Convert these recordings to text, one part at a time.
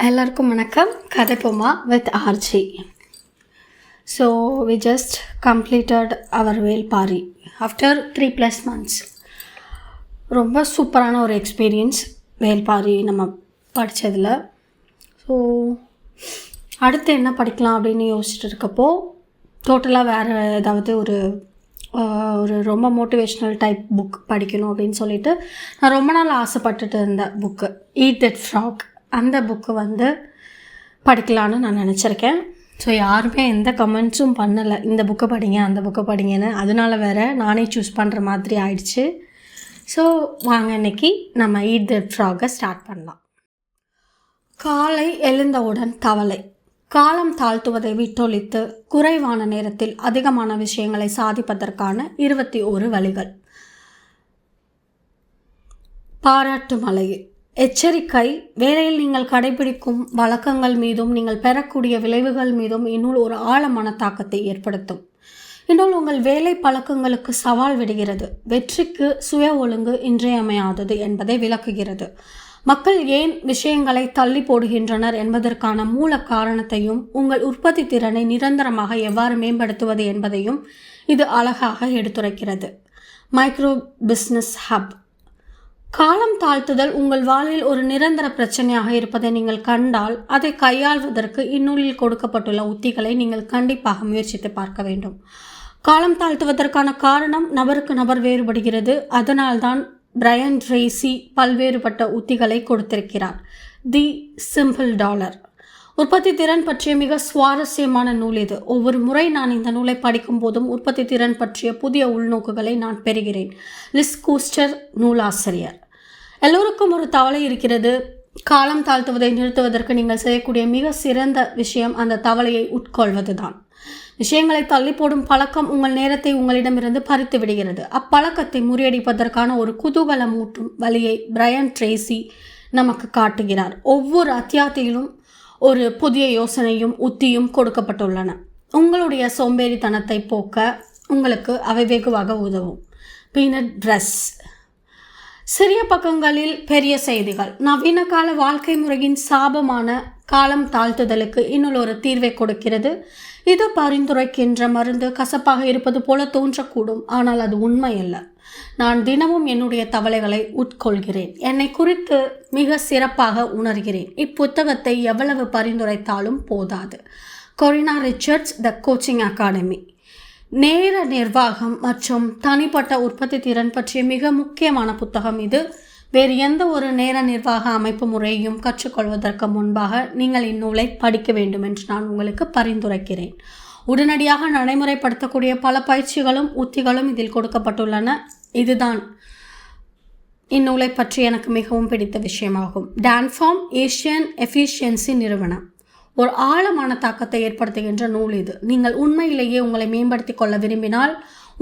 எல்லாருக்கும் வணக்கம். Kathai Poma with RJ. So we just completed our Velpari after 3+ months. ரொம்ப சூப்பரான ஒரு எக்ஸ்பீரியன்ஸ் வேல்பாரி நம்ம படித்ததில். ஸோ அடுத்து என்ன படிக்கலாம் அப்படின்னு யோசிச்சுட்டு இருக்கப்போ டோட்டலாக வேறு ஏதாவது ஒரு ரொம்ப மோட்டிவேஷ்னல் டைப் புக் படிக்கணும் அப்படின்னு சொல்லிட்டு நான் ரொம்ப நாள் ஆசைப்பட்டுட்டு இருந்த புக்கு ஈட் தட் ஃப்ராக். அந்த புக்கு படிக்கலான்னு நான் நினச்சிருக்கேன். ஸோ யாருமே எந்த கமெண்ட்ஸும் பண்ணலை, இந்த புக்கை படிங்க அந்த புக்கை படிங்கன்னு. அதனால வேறு நானே சூஸ் பண்ணுற மாதிரி ஆயிடுச்சு. ஸோ வாங்க இன்றைக்கி நம்ம ஈட் தட் ஃப்ராகை ஸ்டார்ட் பண்ணலாம். காலை எழுந்தவுடன் தவளை. காலம் தாழ்த்துவதை விட்டொழித்து குறைவான நேரத்தில் அதிகமான விஷயங்களை சாதிப்பதற்கான 21 வழிகள். பாராட்டு மலை. எச்சரிக்கை. வேலையில் நீங்கள் கடைபிடிக்கும் வழக்கங்கள் மீதும் நீங்கள் பெறக்கூடிய விளைவுகள் மீதும் இந்நூல் ஒரு ஆழமான தாக்கத்தை ஏற்படுத்தும். இந்நூல் உங்கள் வேலை பழக்கங்களுக்கு சவால் விடுகிறது. வெற்றிக்கு சுய ஒழுங்கு இன்றியமையாதது என்பதை விளக்குகிறது. மக்கள் ஏன் விஷயங்களை தள்ளி போடுகின்றனர் என்பதற்கான மூல காரணத்தையும் உங்கள் உற்பத்தி திறனை நிரந்தரமாக எவ்வாறு மேம்படுத்துவது என்பதையும் இது அழகாக எடுத்துரைக்கிறது. Micro business hub. காலம் தாழ்த்துதல் உங்கள் வாழ்வில் ஒரு நிரந்தர பிரச்சனையாக இருப்பதை நீங்கள் கண்டால் அதை கையாள்வதற்கு இந்நூலில் கொடுக்கப்பட்டுள்ள உத்திகளை நீங்கள் கண்டிப்பாக முயற்சித்து பார்க்க வேண்டும். காலம் தாழ்த்துவதற்கான காரணம் நபருக்கு நபர் வேறுபடுகிறது. அதனால்தான் பிரையன் ட்ரேசி பல்வேறுபட்ட உத்திகளை கொடுத்திருக்கிறார். தி சிம்பிள் டாலர். உற்பத்தி திறன் பற்றிய மிக சுவாரஸ்யமான நூல் இது. ஒவ்வொரு முறை நான் இந்த நூலை படிக்கும் போதும் உற்பத்தி திறன் பற்றிய புதிய உள்நோக்குகளை நான் பெறுகிறேன். லிஸ் கூஸ்டர் நூலாசிரியர். எல்லோருக்கும் ஒரு தவளை இருக்கிறது. காலம் தாழ்த்துவதை நிறுத்துவதற்கு நீங்கள் செய்யக்கூடிய மிக சிறந்த விஷயம் அந்த தவளையை உட்கொள்வதுதான். விஷயங்களை தள்ளி போடும் பழக்கம் உங்கள் நேரத்தை உங்களிடமிருந்து பறித்து விடுகிறது. அப்பழக்கத்தை முறியடிப்பதற்கான ஒரு குதூகலமூட்டும் வழியை பிரையன் ட்ரேசி நமக்கு காட்டுகிறார். ஒவ்வொரு அத்தியாயத்திலும் ஒரு புதிய யோசனையும் உத்தியும் கொடுக்கப்பட்டுள்ளன. உங்களுடைய சோம்பேறித்தனத்தை போக்க உங்களுக்கு அவை வெகுவாக உதவும். Peanut press. சிறிய பக்கங்களில் பெரிய செய்திகள். நவீன கால வாழ்க்கை முறையின் சாபமான காலம் தாழ்த்துதலுக்கு இன்னும் ஒரு தீர்வை கொடுக்கிறது. இது பரிந்துரைக்கின்ற மருந்து கசப்பாக இருப்பது போல தோன்றக்கூடும், ஆனால் அது உண்மை அல்ல. நான் தினமும் என்னுடைய தவளைகளை உட்கொள்கிறேன். என்னை குறித்து மிக சிறப்பாக உணர்கிறேன். இப்புத்தகத்தை எவ்வளவு பரிந்துரைத்தாலும் போதாது. கொரினா ரிச்சர்ட்ஸ், த கோச்சிங் அகாடமி. நேர நிர்வாகம் மற்றும் தனிப்பட்ட உற்பத்தி திறன் பற்றிய மிக முக்கியமான புத்தகம் இது. வேறு எந்த ஒரு நேர நிர்வாக அமைப்பு முறையையும் கற்றுக்கொள்வதற்கு முன்பாக நீங்கள் இந்நூலை படிக்க வேண்டும் என்று நான் உங்களுக்கு பரிந்துரைக்கிறேன். உடனடியாக நடைமுறைப்படுத்தக்கூடிய பல பயிற்சிகளும் உத்திகளும் இதில் கொடுக்கப்பட்டுள்ளன. இதுதான் இந்நூலை பற்றி எனக்கு மிகவும் பிடித்த விஷயமாகும். டான்ஃபார்ம் ஏஷியன் எஃபிஷியன்சி நிறுவனம் ஒரு ஆழமான தாக்கத்தை ஏற்படுத்துகின்ற நூல் இது. நீங்கள் உண்மையிலேயே உங்களை மேம்படுத்திக் கொள்ள விரும்பினால்,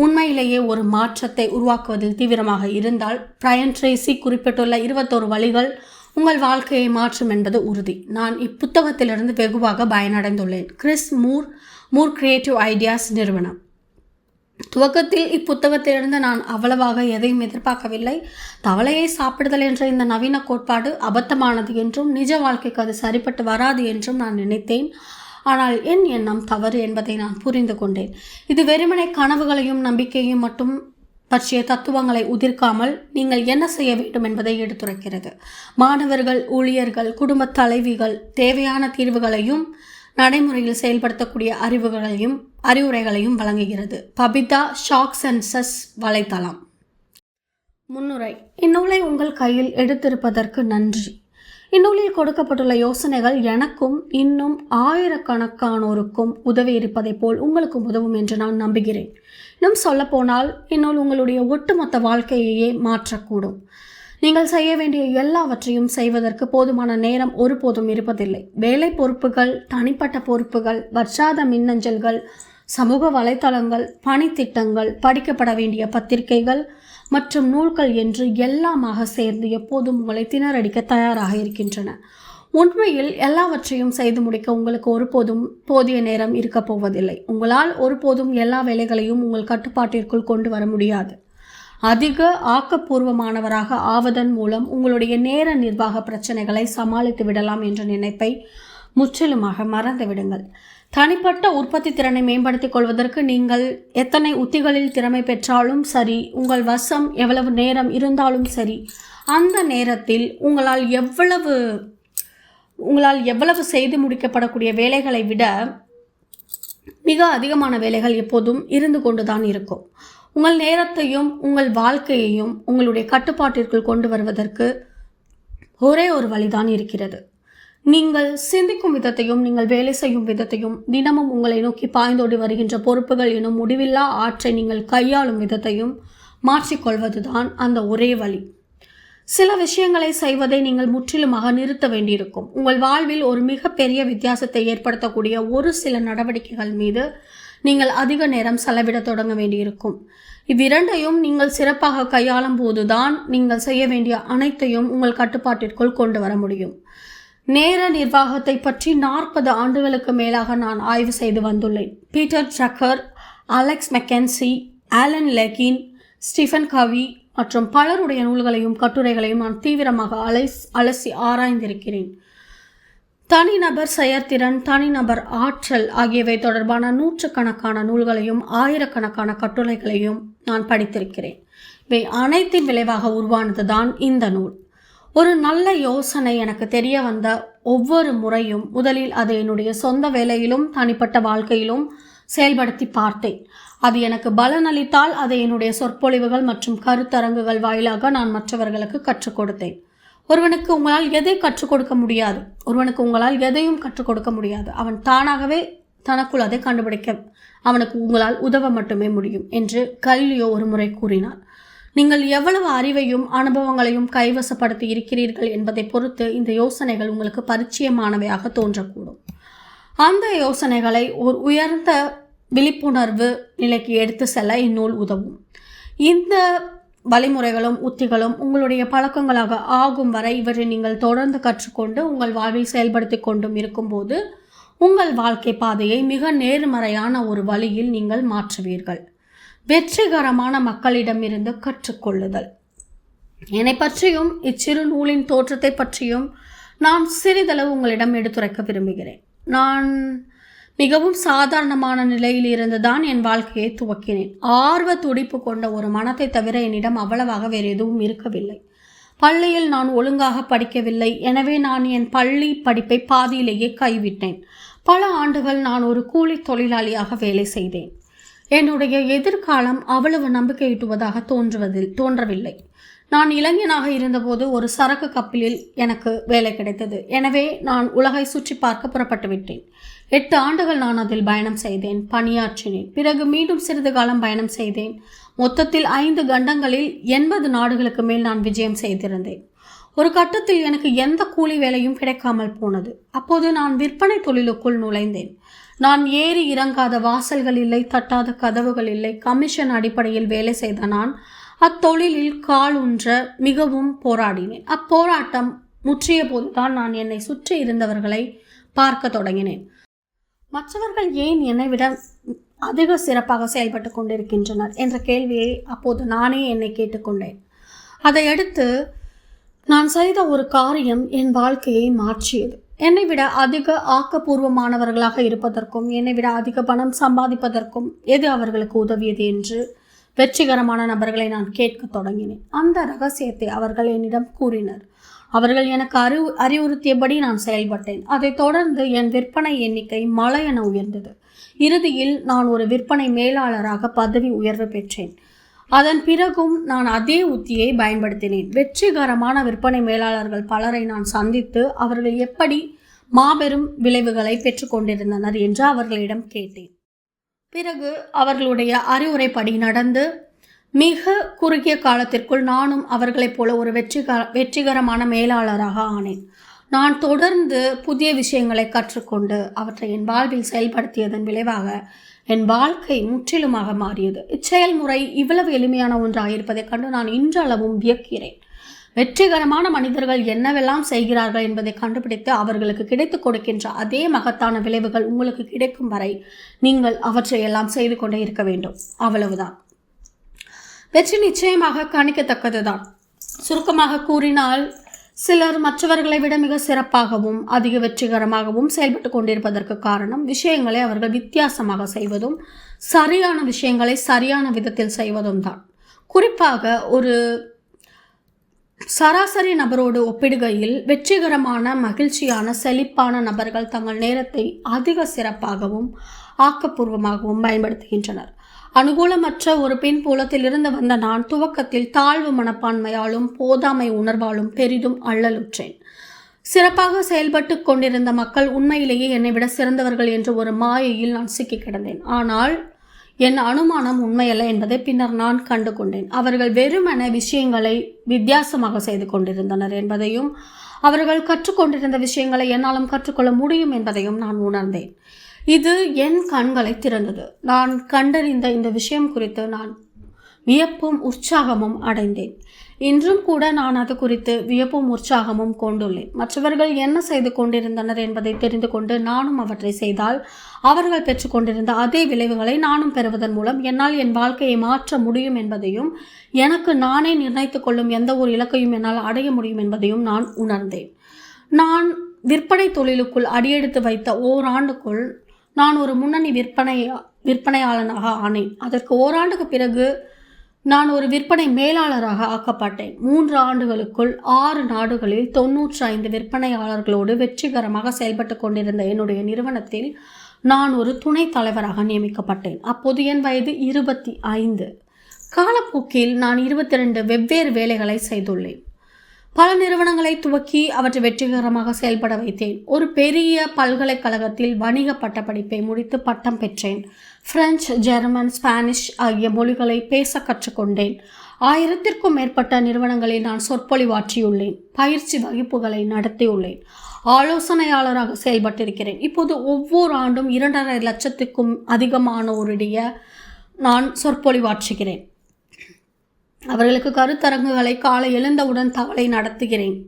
உண்மையிலேயே ஒரு மாற்றத்தை உருவாக்குவதில் தீவிரமாக இருந்தால், பிரையன் ட்ரேசி குறிப்பிட்டுள்ள 21 வழிகள் உங்கள் வாழ்க்கையை மாற்றும் என்பது உறுதி. நான் இப்புத்தகத்திலிருந்து வெகுவாக பயனடைந்துள்ளேன். கிறிஸ் மூர் கிரியேட்டிவ் ஐடியாஸ் நிறுவனம். துவக்கத்தில் இப்புத்தகத்திலிருந்து நான் அவ்வளவாக எதையும் எதிர்பார்க்கவில்லை. தவளையை சாப்பிடுதல் என்ற இந்த நவீன கோட்பாடு அபத்தமானது என்றும் நிஜ வாழ்க்கைக்கு அது சரிப்பட்டு வராது என்றும் நான் நினைத்தேன். ஆனால் என் எண்ணம் தவறு என்பதை நான் புரிந்து கொண்டேன். இது வெறுமனை கனவுகளையும் நம்பிக்கையும் மட்டும் பற்றிய தத்துவங்களை உதிர்க்காமல் நீங்கள் என்ன செய்ய வேண்டும் என்பதை எடுத்துரைக்கிறது. மாணவர்கள், ஊழியர்கள், குடும்ப தலைவிகள் தேவையான தீர்வுகளையும் நடைமுறையில் செயல்படுத்தக்கூடிய அறிவுரைகளையும் வழங்குகிறது. பபிதா ஷாக்சன்சஸ் வலைத்தளம். முன்னுரை. இந்நூலை உங்கள் கையில் எடுத்திருப்பதற்கு நன்றி. இந்நூலில் கொடுக்கப்பட்டுள்ள யோசனைகள் எனக்கும் இன்னும் ஆயிரக்கணக்கானோருக்கும் உதவி இருப்பதை போல் உங்களுக்கும் உதவும் என்று நான் நம்புகிறேன். இன்னும் சொல்லப்போனால் இந்நூல் உங்களுடைய ஒட்டுமொத்த வாழ்க்கையையே மாற்றக்கூடும். நீங்கள் செய்ய வேண்டிய எல்லாவற்றையும் செய்வதற்கு போதுமான நேரம் ஒருபோதும் இருப்பதில்லை. வேலை பொறுப்புகள், தனிப்பட்ட பொறுப்புகள், வற்றாத மின்னஞ்சல்கள், சமூக வலைத்தளங்கள், பணித்திட்டங்கள், படிக்கப்பட வேண்டிய பத்திரிகைகள் மற்றும் நூல்கள் என்று எல்லாமாக சேர்ந்து எப்போதும் உங்களை திணறடிக்க தயாராக இருக்கின்றன. உண்மையில் எல்லாவற்றையும் செய்து முடிக்க உங்களுக்கு ஒருபோதும் போதிய நேரம் இருக்கப் போவதில்லை. உங்களால் ஒருபோதும் எல்லா வேலைகளையும் உங்கள் கட்டுப்பாட்டிற்குள் கொண்டு வர முடியாது. அதிக ஆக்கப்பூர்வமானவராக ஆவதன் மூலம் உங்களுடைய நேர நிர்வாக பிரச்சனைகளை சமாளித்து விடலாம் என்ற நினைப்பை முற்றிலுமாக மறந்துவிடுங்கள். தனிப்பட்ட உற்பத்தி திறனை மேம்படுத்திக் கொள்வதற்கு நீங்கள் எத்தனை உத்திகளில் திறமை பெற்றாலும் சரி, உங்கள் வசம் எவ்வளவு நேரம் இருந்தாலும் சரி, அந்த நேரத்தில் உங்களால் எவ்வளவு செய்து முடிக்கப்படக்கூடிய வேலைகளை விட மிக அதிகமான வேலைகள் எப்போதும் இருந்து கொண்டுதான் இருக்கும். உங்கள் நேரத்தையும் உங்கள் வாழ்க்கையையும் உங்களுடைய கட்டுப்பாட்டிற்குள் கொண்டு வருவதற்கு ஒரே ஒரு வழிதான் இருக்கிறது. நீங்கள் சிந்திக்கும் விதத்தையும் நீங்கள் வேலை செய்யும் விதத்தையும் தினமும் உங்களை நோக்கி பாய்ந்தோடி வருகின்ற பொறுப்புகள் எனும் முடிவில்லா ஆற்றை நீங்கள் கையாளும் விதத்தையும் மாற்றிக்கொள்வதுதான் அந்த ஒரே வழி. சில விஷயங்களை செய்வதை நீங்கள் முற்றிலுமாக நிறுத்த வேண்டியிருக்கும். உங்கள் வாழ்வில் ஒரு மிகப்பெரிய வித்தியாசத்தை ஏற்படுத்தக்கூடிய ஒரு சில நடவடிக்கைகள் மீது நீங்கள் அதிக நேரம் செலவிட தொடங்க வேண்டியிருக்கும். இவ்விரண்டையும் நீங்கள் சிறப்பாக கையாளும் போதுதான் நீங்கள் செய்ய வேண்டிய அனைத்தையும் உங்கள் கட்டுப்பாட்டிற்குள் கொண்டு வர முடியும். நேர நிர்வாகத்தை பற்றி 40 ஆண்டுகளுக்கு மேலாக நான் ஆய்வு செய்து வந்துள்ளேன். Peter Drucker, Alex Mackenzie, Alan Lakein, Stephen Covey மற்றும் பலருடைய நூல்களையும் கட்டுரைகளையும் நான் தீவிரமாக அலசி ஆராய்ந்திருக்கிறேன். தனிநபர் செயற்திறன், தனிநபர் ஆற்றல் ஆகியவை தொடர்பான நூற்றுக்கணக்கான நூல்களையும் ஆயிரக்கணக்கான கட்டுரைகளையும் நான் படித்திருக்கிறேன். இவை அனைத்தின் விளைவாக உருவானதுதான் இந்த நூல். ஒரு நல்ல யோசனை எனக்கு தெரிய வந்த ஒவ்வொரு முறையும் முதலில் அதை என்னுடைய சொந்த வேலையிலும் தனிப்பட்ட வாழ்க்கையிலும் செயல்படுத்தி பார்த்தேன். அது எனக்கு பலனளித்தால் அதை என்னுடைய சொற்பொழிவுகள் மற்றும் கருத்தரங்குகள் வாயிலாக நான் மற்றவர்களுக்கு கற்றுக் கொடுத்தேன். ஒருவனுக்கு உங்களால் எதை கற்றுக் கொடுக்க முடியாது, ஒருவனுக்கு உங்களால் எதையும் கற்றுக் கொடுக்க முடியாது. அவன் தானாகவே தனக்குள் அதை கண்டுபிடிக்க அவனுக்கு உங்களால் உதவ மட்டுமே முடியும் என்று கலிலியோ ஒரு முறை கூறினார். நீங்கள் எவ்வளவு அறிவையும் அனுபவங்களையும் கைவசப்படுத்தி இருக்கிறீர்கள் என்பதை பொறுத்து இந்த யோசனைகள் உங்களுக்கு பரிச்சயமானவையாக தோன்றக்கூடும். அந்த யோசனைகளை ஒரு உயர்ந்த விழிப்புணர்வு நிலைக்கு எடுத்து செல்ல இந்நூல் உதவும். இந்த வழிமுறைகளும் உத்திகளும் உங்களுடைய பழக்கங்களாக ஆகும் வரை இவற்றை நீங்கள் தொடர்ந்து கற்றுக்கொண்டு உங்கள் வாழ்வில் செயல்படுத்தி கொண்டும் இருக்கும்போது உங்கள் வாழ்க்கை பாதையை மிக நேர்மறையான ஒரு வழியில் நீங்கள் மாற்றுவீர்கள். வெற்றிகரமான மக்களிடமிருந்து கற்றுக்கொள்ளுதல். என்னை பற்றியும் இச்சிறு நூலின் தோற்றத்தை பற்றியும் நான் சிறிதளவு உங்களிடம் எடுத்துரைக்க விரும்புகிறேன். நான் மிகவும் சாதாரணமான நிலையில் இருந்துதான் என் வாழ்க்கையை துவக்கினேன். ஆர்வ துடிப்பு கொண்ட ஒரு மனத்தை தவிர என்னிடம் அவ்வளவாக வேறு எதுவும் இருக்கவில்லை. பள்ளியில் நான் ஒழுங்காக படிக்கவில்லை. எனவே நான் என் பள்ளி படிப்பை பாதியிலேயே கைவிட்டேன். பல ஆண்டுகள் நான் ஒரு கூலி தொழிலாளியாக வேலை செய்தேன். என்னுடைய எதிர்காலம் அவ்வளவு நம்பிக்கையூட்டுவதாக தோன்றவில்லை. நான் இளைஞனாக இருந்தபோது ஒரு சரக்கு கப்பலில் எனக்கு வேலை கிடைத்தது. எனவே நான் உலகை சுற்றி பார்க்க புறப்பட்டு விட்டேன். 8 ஆண்டுகள் நான் அதில் பயணம் செய்தேன், பணியாற்றினேன். பிறகு மீண்டும் சிறிது காலம் பயணம் செய்தேன். மொத்தத்தில் 5 கண்டங்களில் 80 நாடுகளுக்கு மேல் நான் விஜயம் செய்திருந்தேன். ஒரு கட்டத்தில் எனக்கு எந்த கூலி வேலையும் கிடைக்காமல் போனது. அப்போது நான் விற்பனை தொழிலுக்குள் நுழைந்தேன். நான் ஏறி இறங்காத வாசல்கள் இல்லை, தட்டாத கதவுகள் இல்லை. கமிஷன் அடிப்படையில் வேலை செய்த நான் அத்தொழிலில் காலூன்ற மிகவும் போராடினேன். அப்போராட்டம் முற்றிய போதுதான் நான் என்னை சுற்றி இருந்தவர்களை பார்க்க தொடங்கினேன். மற்றவர்கள் ஏன் என்னை விட அதிக சிறப்பாக செயல்பட்டு கொண்டிருக்கின்றனர் என்ற கேள்வியை அப்போது நானே என்னை கேட்டுக்கொண்டேன். அதையடுத்து நான் செய்த ஒரு காரியம் என் வாழ்க்கையை மாற்றியது. என்னை விட அதிக ஆக்கப்பூர்வமானவர்களாக இருப்பதற்கும் என்னை விட அதிக பணம் சம்பாதிப்பதற்கும் எது அவர்களுக்கு உதவியது என்று வெற்றிகரமான நபர்களை நான் கேட்க தொடங்கினேன். அந்த ரகசியத்தை அவர்கள் என்னிடம் கூறினர். அவர்கள் எனக்கு அறிவுறுத்தியபடி நான் செயல்பட்டேன். அதைத் தொடர்ந்து என் விற்பனை எண்ணிக்கை மலையென உயர்ந்தது. இறுதியில் நான் ஒரு விற்பனை மேலாளராக பதவி உயர்வு பெற்றேன். அதன் பிறகும் நான் அதே உத்தியை பயன்படுத்தினேன். வெற்றிகரமான விற்பனை மேலாளர்கள் பலரை நான் சந்தித்து அவர்கள் எப்படி மாபெரும் விளைவுகளை பெற்றுக்கொண்டிருந்தனர் என்று அவர்களிடம் கேட்டேன். பிறகு அவர்களுடைய அறிவுரைப்படி நடந்து மிக குறுகிய காலத்திற்குள் நானும் அவர்களைப் போல ஒரு வெற்றிகரமான மேலாளராக ஆனேன். நான் தொடர்ந்து புதிய விஷயங்களை கற்றுக்கொண்டு அவற்றை என் வாழ்வில் செயல்படுத்தியதன் விளைவாக என் வாழ்க்கை முற்றிலுமாக மாறியது. இச்செயல்முறை இவ்வளவு எளிமையான ஒன்றாயிருப்பதைக் கண்டு நான் இன்றளவும் வியக்கிறேன். வெற்றிகரமான மனிதர்கள் என்னவெல்லாம் செய்கிறார்கள் என்பதை கண்டுபிடித்து அவர்களுக்கு கிடைத்துக் கொடுக்கின்ற அதே மகத்தான விளைவுகள் உங்களுக்கு கிடைக்கும் வரை நீங்கள் அவற்றையெல்லாம் செய்து கொண்டே இருக்க வேண்டும். அவ்வளவுதான். வெற்றி நிச்சயமாக கணிக்கத்தக்கதுதான். சுருக்கமாக கூறினால், சிலர் மற்றவர்களை விட மிக சிறப்பாகவும் அதிக வெற்றிகரமாகவும் செயல்பட்டு கொண்டிருப்பதற்கு காரணம் விஷயங்களை அவர்கள் வித்தியாசமாக செய்வதும் சரியான விஷயங்களை சரியான விதத்தில் செய்வதும் தான். குறிப்பாக ஒரு சராசரி நபரோடு ஒப்பிடுகையில் வெற்றிகரமான மகிழ்ச்சியான செழிப்பான நபர்கள் தங்கள் நேரத்தை அதிக சிறப்பாகவும் ஆக்கப்பூர்வமாகவும் பயன்படுத்துகின்றனர். அனுகூலமற்ற ஒரு பின்புலத்தில் இருந்து வந்த நான் துவக்கத்தில் தாழ்வு மனப்பான்மையாலும் போதாமை உணர்வாலும் பெரிதும் அல்லலுற்றேன். சிறப்பாக செயல்பட்டு கொண்டிருந்த மக்கள் உண்மையிலேயே என்னை விட சிறந்தவர்கள் என்ற ஒரு மாயையில் நான் சிக்கி கிடந்தேன். ஆனால் என் அனுமானம் உண்மையல்ல என்பதை பின்னர் நான் கண்டு கொண்டேன். அவர்கள் வெறுமென விஷயங்களை வித்தியாசமாக செய்து கொண்டிருந்தனர் என்பதையும் அவர்கள் கற்றுக்கொண்டிருந்த விஷயங்களை என்னாலும் கற்றுக்கொள்ள முடியும் என்பதையும் நான் உணர்ந்தேன். இது என் கண்களை திறந்தது. நான் கண்டறிந்த இந்த விஷயம் குறித்து நான் வியப்பும் உற்சாகமும் அடைந்தேன். இன்றும் கூட நான் அது குறித்து வியப்பும் உற்சாகமும் கொண்டுள்ளேன். மற்றவர்கள் என்ன செய்து கொண்டிருந்தனர் என்பதை தெரிந்து கொண்டு நானும் அவற்றை செய்தால் அவர்கள் பெற்றுக்கொண்டிருந்த அதே விளைவுகளை நானும் பெறுவதன் மூலம் என்னால் என் வாழ்க்கையை மாற்ற முடியும் என்பதையும் எனக்கு நானே நிர்ணயித்துக் கொள்ளும் எந்த ஒரு இலக்கையும் என்னால் அடைய முடியும் என்பதையும் நான் உணர்ந்தேன். நான் விற்பனை தொழிலுக்குள் அடியெடுத்து வைத்த ஓராண்டுக்குள் நான் ஒரு முன்னணி விற்பனையாளனாக ஆனேன். அதற்கு ஓராண்டுக்கு பிறகு நான் ஒரு விற்பனை மேலாளராக ஆக்கப்பட்டேன். 3 ஆண்டுகளுக்குள் 6 நாடுகளில் 95 விற்பனையாளர்களோடு வெற்றிகரமாக செயல்பட்டு கொண்டிருந்த என்னுடைய நிறுவனத்தில் நான் ஒரு துணைத் தலைவராக நியமிக்கப்பட்டேன். அப்போது என் வயது 25. காலப்போக்கில் நான் 22 வெவ்வேறு வேலைகளை செய்துள்ளேன். பல நிறுவனங்களை துவக்கி அவற்றை வெற்றிகரமாக செயல்பட வைத்தேன். ஒரு பெரிய பல்கலைக்கழகத்தில் வணிக பட்டப்படிப்பை முடித்து பட்டம் பெற்றேன். பிரெஞ்சு, ஜெர்மன், ஸ்பானிஷ் ஆகிய மொழிகளை பேச கற்றுக்கொண்டேன். 1000க்கும் மேற்பட்ட நிறுவனங்களில் நான் சொற்பொழிவாற்றியுள்ளேன். பயிற்சி வகுப்புகளை நடத்தியுள்ளேன். ஆலோசனையாளராக செயல்பட்டிருக்கிறேன். இப்போது ஒவ்வொரு ஆண்டும் 2.5 லட்சத்துக்கும் அதிகமானோரிடையே நான் சொற்பொழிவாற்றுகிறேன். அவர்களுக்கு கருத்தரங்குகளை காலை எழுந்தவுடன் தவளை நடத்துகிறேன்.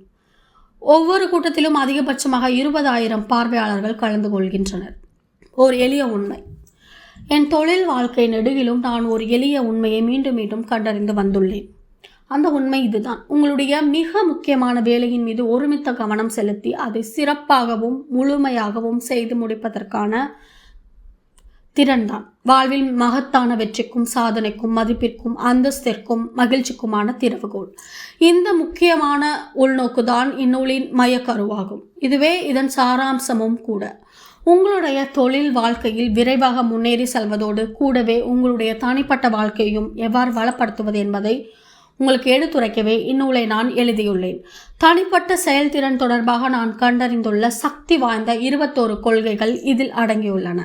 ஒவ்வொரு கூட்டத்திலும் அதிகபட்சமாக 20,000 பார்வையாளர்கள் கலந்து கொள்கின்றனர். ஓர் எளிய உண்மை. என் தொழில் வாழ்க்கை நெடுகிலும் நான் ஒரு எளிய உண்மையை மீண்டும் மீண்டும் கண்டறிந்து வந்துள்ளேன். அந்த உண்மை இதுதான். உங்களுடைய மிக முக்கியமான வேலையின் மீது ஒருமித்த கவனம் செலுத்தி அதை சிறப்பாகவும் முழுமையாகவும் செய்து முடிப்பதற்கான திறன்தான் வாழ்வில் மகத்தான வெற்றிக்கும் சாதனைக்கும் மதிப்பிற்கும் அந்தஸ்திற்கும் மகிழ்ச்சிக்குமான திறவுகோல். இந்த முக்கியமான உள்நோக்குதான் இந்நூலின் மையக்கருவாகும். இதுவே இதன் சாராம்சமும் கூட. உங்களுடைய தொழில் வாழ்க்கையில் விரைவாக முன்னேறி செல்வதோடு கூடவே உங்களுடைய தனிப்பட்ட வாழ்க்கையையும் எவ்வாறு வளப்படுத்துவது என்பதை உங்களுக்கு எடுத்துரைக்கவே இந்நூலை நான் எழுதியுள்ளேன். தனிப்பட்ட செயல்திறன் தொடர்பாக நான் கண்டறிந்துள்ள சக்தி வாய்ந்த 21 கொள்கைகள் இதில் அடங்கியுள்ளன.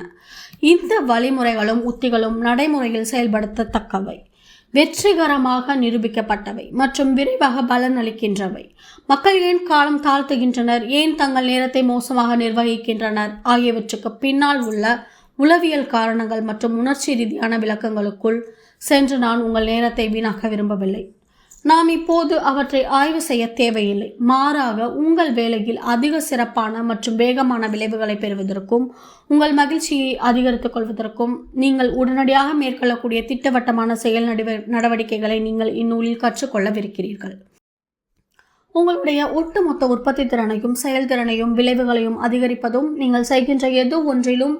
இந்த வழிமுறைகளும் உத்திகளும் நடைமுறையில் செயல்படுத்தத்தக்கவை, வெற்றிகரமாக நிரூபிக்கப்பட்டவை மற்றும் விரைவாக பலனளிக்கின்றவை. மக்கள் ஏன் காலம் தாழ்த்துகின்றனர், ஏன் தங்கள் நேரத்தை மோசமாக நிர்வகிக்கின்றனர் ஆகியவற்றுக்கு பின்னால் உள்ள உளவியல் காரணங்கள் மற்றும் உணர்ச்சி ரீதியான விளக்கங்களுக்குள் சென்று நான் உங்கள் நேரத்தை வீணாக்க விரும்பவில்லை. நாம் இப்போது அவற்றை ஆய்வு செய்ய தேவையில்லை. மாறாக உங்கள் வேலையில் அதிக சிறப்பான மற்றும் வேகமான விளைவுகளை பெறுவதற்கும் உங்கள் மகிழ்ச்சியை அதிகரித்துக் கொள்வதற்கும் நீங்கள் உடனடியாக மேற்கொள்ளக்கூடிய திட்டவட்டமான செயல் நடவடிக்கைகளை நீங்கள் இந்நூலில் கற்றுக்கொள்ளவிருக்கிறீர்கள். உங்களுடைய ஒட்டுமொத்த உற்பத்தி திறனையும் செயல்திறனையும் விளைவுகளையும் அதிகரிப்பதும் நீங்கள் செய்கின்ற ஏதோ ஒன்றிலும்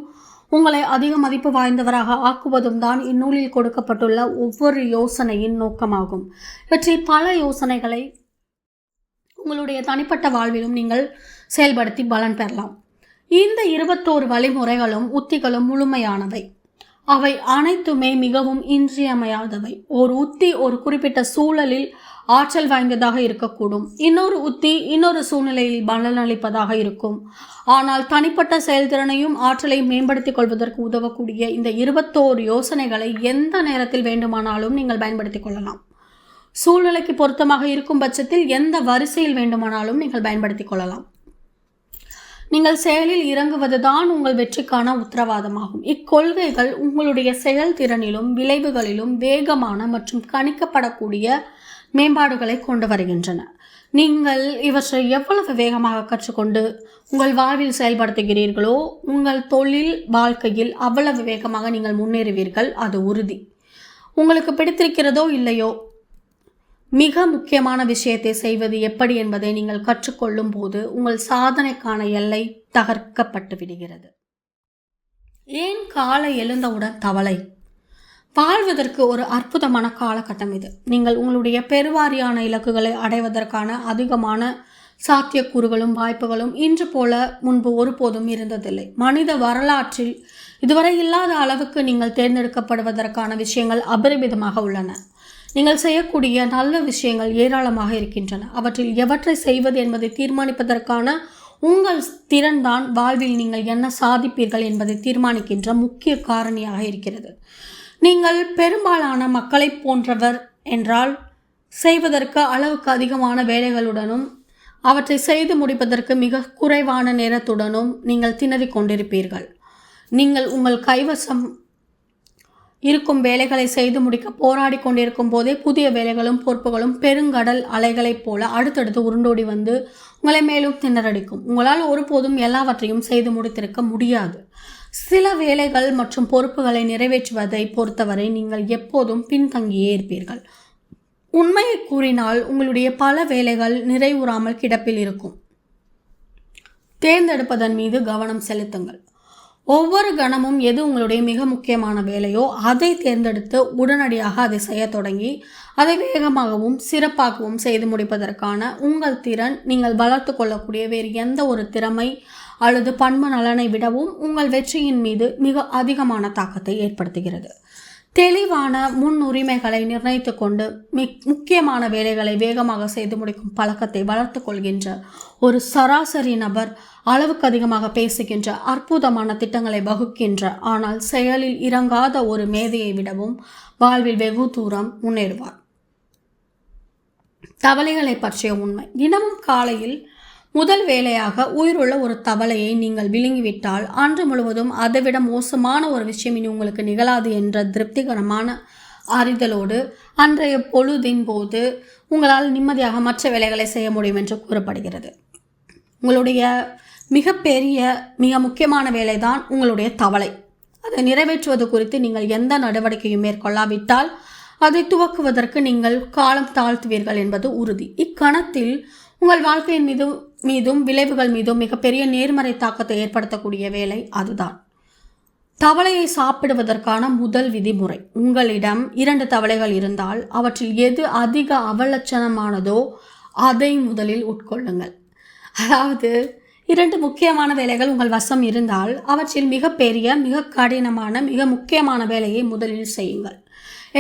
உங்களை அதிக மதிப்பு வாய்ந்தவராக ஆக்குவதும் தான் இந்நூலில் கொடுக்கப்பட்டுள்ள ஒவ்வொரு யோசனையின் நோக்கமாகும். இவற்றில் பல யோசனைகளை உங்களுடைய தனிப்பட்ட வாழ்விலும் நீங்கள் செயல்படுத்தி பலன் பெறலாம். இந்த 21 வழிமுறைகளும் உத்திகளும் முழுமையானவை. அவை அனைத்துமே மிகவும் இன்றியமையாதவை. ஒரு உத்தி ஒரு குறிப்பிட்ட சூழலில் ஆற்றல் வாய்ந்ததாக இருக்கக்கூடும். இன்னொரு உத்தி இன்னொரு சூழ்நிலையில் பலனளிப்பதாக இருக்கும். ஆனால் தனிப்பட்ட செயல்திறனையும் ஆற்றலையும் மேம்படுத்திக் கொள்வதற்கு உதவக்கூடிய இந்த 21 யோசனைகளை எந்த நேரத்தில் வேண்டுமானாலும் நீங்கள் பயன்படுத்திக் கொள்ளலாம். சூழ்நிலைக்கு பொருத்தமாக இருக்கும் பட்சத்தில் எந்த வரிசையில் வேண்டுமானாலும் நீங்கள் பயன்படுத்திக் கொள்ளலாம். நீங்கள் செயலில் இறங்குவதுதான் உங்கள் வெற்றிக்கான உத்தரவாதமாகும். இக்கொள்கைகள் உங்களுடைய செயல்திறனிலும் விளைவுகளிலும் வேகமான மற்றும் கணிக்கப்படக்கூடிய மேம்பாடுகளை கொண்டு வருகின்றன. நீங்கள் இவற்றை எவ்வளவு வேகமாக கற்றுக்கொண்டு உங்கள் வாழ்வில் செயல்படுத்துகிறீர்களோ உங்கள் தொழில் வாழ்க்கையில் அவ்வளவு வேகமாக நீங்கள் முன்னேறுவீர்கள். அது உறுதி. உங்களுக்கு பிடித்திருக்கிறதோ இல்லையோ, மிக முக்கியமான விஷயத்தை செய்வது எப்படி என்பதை நீங்கள் கற்றுக்கொள்ளும் போது உங்கள் சாதனைக்கான எல்லை தகர்க்கப்பட்டு விடுகிறது. ஏன் காலை எழுந்தவுடன் தவளை? வாழ்வதற்கு ஒரு அற்புதமான காலகட்டம் இது. நீங்கள் உங்களுடைய பெருவாரியான இலக்குகளை அடைவதற்கான அதிகமான சாத்தியக்கூறுகளும் வாய்ப்புகளும் இன்று போல முன்பு ஒருபோதும் இருந்ததில்லை. மனித வரலாற்றில் இதுவரை இல்லாத அளவுக்கு நீங்கள் தேர்ந்தெடுக்கப்படுவதற்கான விஷயங்கள் அபரிமிதமாக உள்ளன. நீங்கள் செய்யக்கூடிய நல்ல விஷயங்கள் ஏராளமாக இருக்கின்றன. அவற்றில் எவற்றை செய்வது என்பதை தீர்மானிப்பதற்கான உங்கள் திறன்தான் வாழ்வில் நீங்கள் என்ன சாதிப்பீர்கள் என்பதை தீர்மானிக்கின்ற முக்கிய காரணியாக இருக்கிறது. நீங்கள் பெரும்பாலான மக்களை போன்றவர் என்றால் செய்வதற்கு அளவுக்கு அதிகமான வேலைகளுடனும் அவற்றை செய்து முடிப்பதற்கு மிக குறைவான நேரத்துடனும் நீங்கள் திணறிக் கொண்டிருப்பீர்கள். நீங்கள் உங்கள் கைவசம் இருக்கும் வேலைகளை செய்து முடிக்க போராடி கொண்டிருக்கும் போதே புதிய வேலைகளும் பொறுப்புகளும் பெருங்கடல் அலைகளைப் போல அடுத்தடுத்து உருண்டோடி வந்து உங்களை மேலும் திணறடிக்கும். உங்களால் ஒருபோதும் எல்லாவற்றையும் செய்து முடித்திருக்க முடியாது. சில வேலைகள் மற்றும் பொறுப்புகளை நிறைவேற்றுவதை பொறுத்தவரை நீங்கள் எப்போதும் பின்தங்கியே இருப்பீர்கள். உண்மையை கூறினால் உங்களுடைய பல வேலைகள் நிறைவுறாமல் கிடப்பில் இருக்கும். தேர்ந்தெடுப்பதன் மீது கவனம் செலுத்துங்கள். ஒவ்வொரு கணமும் எது உங்களுடைய மிக முக்கியமான வேலையோ அதை தேர்ந்தெடுத்து உடனடியாக அதை செய்ய தொடங்கி அதை வேகமாகவும் சிறப்பாகவும் செய்து முடிப்பதற்கான உங்கள் திறன் நீங்கள் வளர்த்து கொள்ளக்கூடிய வேறு எந்த ஒரு திறமை அல்லது பண்பு நலனை விடவும் உங்கள் வெற்றியின் மீது மிக அதிகமான தாக்கத்தை ஏற்படுத்துகிறது. தெளிவான முன்னுரிமைகளை நிர்ணயித்து கொண்டு முக்கியமான வேலைகளை வேகமாக செய்து முடிக்கும் பழக்கத்தை வளர்த்து கொள்கின்ற ஒரு சராசரி நபர் அளவுக்கு அதிகமாக பேசுகின்ற அற்புதமான திட்டங்களை வகுக்கின்ற ஆனால் செயலில் இறங்காத ஒரு மேதையை விடவும் வாழ்வில் வெகு தூரம் முன்னேறுவார். தவளைகளை பற்றிய உண்மை. தினமும் காலையில் முதல் வேலையாக உயிருள்ள ஒரு தவளையை நீங்கள் விழுங்கிவிட்டால் அன்று முழுவதும் அதைவிட மோசமான ஒரு விஷயம் இனி உங்களுக்கு நிகழாது என்ற திருப்திகரமான அறிதலோடு அன்றைய பொழுதின் போது உங்களால் நிம்மதியாக மற்ற வேலைகளை செய்ய முடியும் என்று கூறப்படுகிறது. உங்களுடைய மிக முக்கியமான வேலைதான் உங்களுடைய தவளை. அதை நிறைவேற்றுவது குறித்து நீங்கள் எந்த நடவடிக்கையும் மேற்கொள்ளாவிட்டால் அதை துவக்குவதற்கு நீங்கள் காலம் தாழ்த்துவீர்கள் என்பது உறுதி. இக்கணத்தில் உங்கள் வாழ்க்கையின் மீதும் விளைவுகள் மீதும் மிகப்பெரிய நேர்மறை தாக்கத்தை ஏற்படுத்தக்கூடிய வேலை அதுதான். தவளையை சாப்பிடுவதற்கான முதல் விதிமுறை. உங்களிடம் 2 தவளைகள் இருந்தால் அவற்றில் எது அதிக அவலட்சணமானதோ அதை முதலில் உட்கொள்ளுங்கள். அதாவது 2 முக்கியமான வேலைகள் உங்கள் வசம் இருந்தால் அவற்றில் மிக கடினமான மிக முக்கியமான வேலையை முதலில் செய்யுங்கள்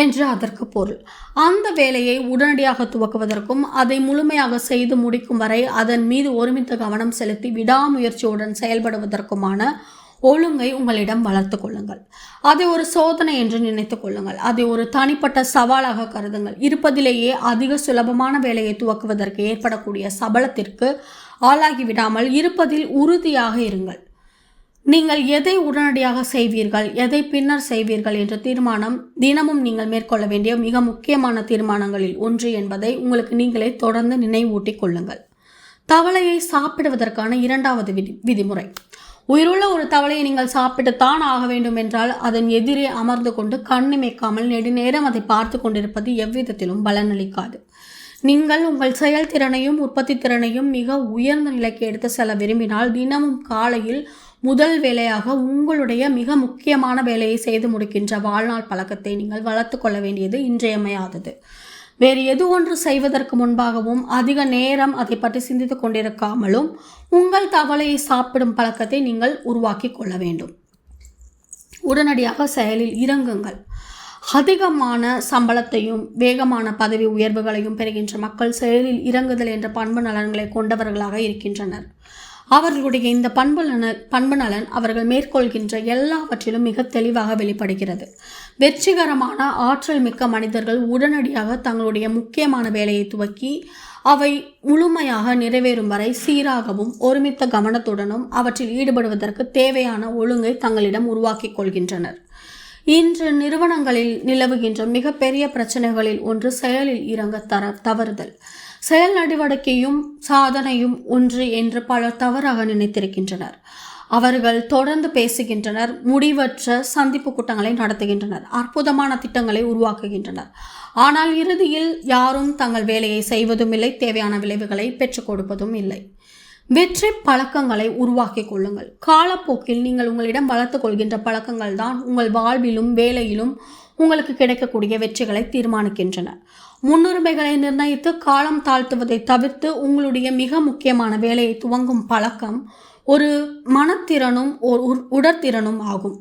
என்று அதற்கு பொருள். அந்த வேலையை உடனடியாக துவக்குவதற்கும் அதை முழுமையாக செய்து முடிக்கும் வரை அதன் மீது ஒருமித்த கவனம் செலுத்தி விடாமுயற்சியுடன் செயல்படுவதற்குமான ஒழுங்கை உங்களிடம் வளர்த்து கொள்ளுங்கள். அதை ஒரு சோதனை என்று நினைத்து கொள்ளுங்கள். அதை ஒரு தனிப்பட்ட சவாலாக கருதுங்கள். இருப்பதிலேயே அதிக சுலபமான வேலையை துவக்குவதற்கு ஏற்படக்கூடிய சபலத்திற்கு ஆளாகிவிடாமல் இருப்பதில் உறுதியாக இருங்கள். நீங்கள் எதை உடனடியாக செய்வீர்கள், எதை பின்னர் செய்வீர்கள் என்ற தீர்மானம் தினமும் நீங்கள் மேற்கொள்ள வேண்டிய மிக முக்கியமான தீர்மானங்களில் ஒன்று என்பதை உங்களுக்கு நீங்களே தொடர்ந்து நினைவூட்டிக் கொள்ளுங்கள். தவளையை சாப்பிடுவதற்கான 2வது விதிமுறை. உயிருள்ள ஒரு தவளையை நீங்கள் சாப்பிட்டுத்தான் ஆக வேண்டும் என்றால் அதன் எதிரே அமர்ந்து கொண்டு கண்ணிமைக்காமல் நெடுநேரம் அதை பார்த்து கொண்டிருப்பது எவ்விதத்திலும் பலனளிக்காது. நீங்கள் உங்கள் செயல்திறனையும் உற்பத்தி திறனையும் மிக உயர்ந்த நிலைக்கு எடுத்து செல்ல விரும்பினால் தினமும் காலையில் முதல் வேலையாக உங்களுடைய மிக முக்கியமான வேலையை செய்து முடிக்கின்ற வாழ்நாள் பழக்கத்தை நீங்கள் வளர்த்து கொள்ள வேண்டியது இன்றியமையாதது. வேறு எது ஒன்று செய்வதற்கு முன்பாகவும் அதிக நேரம் அதை பற்றி சிந்தித்து கொண்டிருக்காமலும் உங்கள் தவளையை சாப்பிடும் பழக்கத்தை நீங்கள் உருவாக்கி கொள்ள வேண்டும். உடனடியாக செயலில் இறங்குங்கள். அதிகமான சம்பளத்தையும் வேகமான பதவி உயர்வுகளையும் பெறுகின்ற மக்கள் செயலில் இறங்குதல் என்ற பண்பு நலன்களை கொண்டவர்களாக இருக்கின்றனர். அவர்களுடைய இந்த பண்பு நலன் அவர்கள் மேற்கொள்கின்ற எல்லாவற்றிலும் மிக தெளிவாக வெளிப்படுகிறது. வெற்றிகரமான ஆற்றல் மிக்க மனிதர்கள் உடனடியாக தங்களுடைய முக்கியமான வேலையை துவக்கி அவை முழுமையாக நிறைவேறும் வரை சீராகவும் ஒருமித்த கவனத்துடனும் அவற்றில் ஈடுபடுவதற்கு தேவையான ஒழுங்கை தங்களிடம் உருவாக்கிக் கொள்கின்றனர். இன்று நிறுவனங்களில் நிலவுகின்ற மிகப்பெரிய பிரச்சனைகளில் ஒன்று செயலில் இறங்க தவறுதல். செயல் நடவடிக்கையும் சாதனையும் ஒன்று என்று பலர் தவறாக நினைத்திருக்கின்றனர். அவர்கள் தொடர்ந்து பேசுகின்றனர், முடிவற்ற சந்திப்பு கூட்டங்களை நடத்துகின்றனர், அற்புதமான திட்டங்களை உருவாக்குகின்றனர். ஆனால் இறுதியில் யாரும் தங்கள் வேலையை செய்வதும் இல்லை, தேவையான விளைவுகளை பெற்றுக் கொடுப்பதும் இல்லை. வெற்றி பழக்கங்களை உருவாக்கிக் கொள்ளுங்கள். காலப்போக்கில் நீங்கள் உங்களிடம் வளர்த்துக் கொள்கின்ற பழக்கங்கள் தான் உங்கள் வாழ்விலும் வேலையிலும் உங்களுக்கு கிடைக்கக்கூடிய வெற்றிகளை தீர்மானிக்கின்றன. முன்னுரிமைகளை நிர்ணயித்து காலம் தாழ்த்துவதை தவிர்த்து உங்களுடைய மிக முக்கியமான வேலையை துவங்கும் பழக்கம் ஒரு மனத்திறனும் உடற்திறனும் ஆகும்.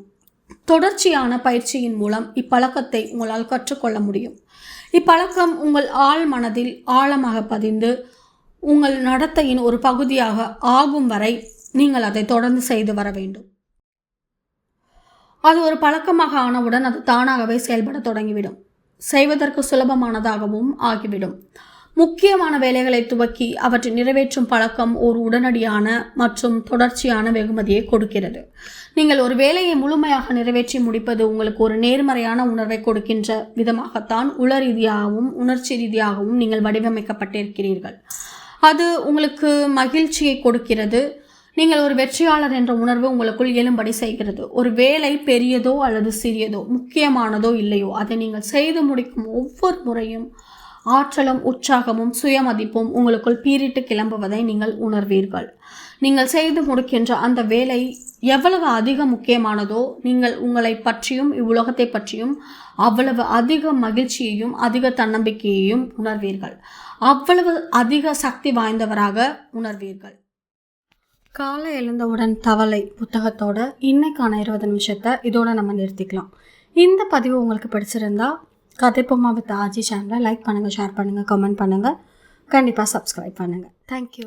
தொடர்ச்சியான பயிற்சியின் மூலம் இப்பழக்கத்தை உங்களால் கற்றுக்கொள்ள முடியும். இப்பழக்கம் உங்கள் ஆழ் மனதில் ஆழமாக பதிந்து உங்கள் நடத்தையின் ஒரு பகுதியாக ஆகும் வரை நீங்கள் அதை தொடர்ந்து செய்து வர வேண்டும். அது ஒரு பழக்கமாக ஆனவுடன் அது தானாகவே செயல்பட தொடங்கிவிடும். செய்வதற்கு சுலபமானதாகவும் ஆகிவிடும். முக்கியமான வேலைகளை துவக்கி அவற்றை நிறைவேற்றும் பழக்கம் ஒரு உடனடியான மற்றும் தொடர்ச்சியான வெகுமதியை கொடுக்கிறது. நீங்கள் ஒரு வேலையை முழுமையாக நிறைவேற்றி முடிப்பது உங்களுக்கு ஒரு நேர்மறையான உணர்வை கொடுக்கின்ற விதமாகத்தான் உள ரீதியாகவும் உணர்ச்சி ரீதியாகவும் நீங்கள் வடிவமைக்கப்பட்டிருக்கிறீர்கள். அது உங்களுக்கு மகிழ்ச்சியை கொடுக்கிறது. நீங்கள் ஒரு வெற்றியாளர் என்ற உணர்வு உங்களுக்குள் எழும்படி செய்கிறது. ஒரு வேலை பெரியதோ அல்லது சிறியதோ, முக்கியமானதோ இல்லையோ, அதை நீங்கள் செய்து முடிக்கும் ஒவ்வொரு முறையும் ஆற்றலும் உற்சாகமும் சுயமதிப்பும் உங்களுக்குள் பீரிட்டு கிளம்புவதை நீங்கள் உணர்வீர்கள். நீங்கள் செய்து முடிக்கின்ற அந்த வேலை எவ்வளவு அதிக முக்கியமானதோ, நீங்கள் உங்களை பற்றியும் இவ்வுலகத்தை பற்றியும் அவ்வளவு அதிக மகிழ்ச்சியையும் அதிக தன்னம்பிக்கையையும் உணர்வீர்கள். அவ்வளவு அதிக சக்தி வாய்ந்தவராக உணர்வீர்கள். காலை எழுந்தவுடன் தவளை புத்தகத்தோட இன்னைக்கான 20 நிமிஷத்தை இதோட நம்ம நிறுத்திக்கலாம். இந்த பதிவு உங்களுக்கு பிடிச்சிருந்தா கதைப்போமா வித் ஆஜி சேனலை லைக் பண்ணுங்கள், ஷேர் பண்ணுங்கள், கமெண்ட் பண்ணுங்கள், கண்டிப்பாக சப்ஸ்கிரைப் பண்ணுங்கள். தேங்க்யூ.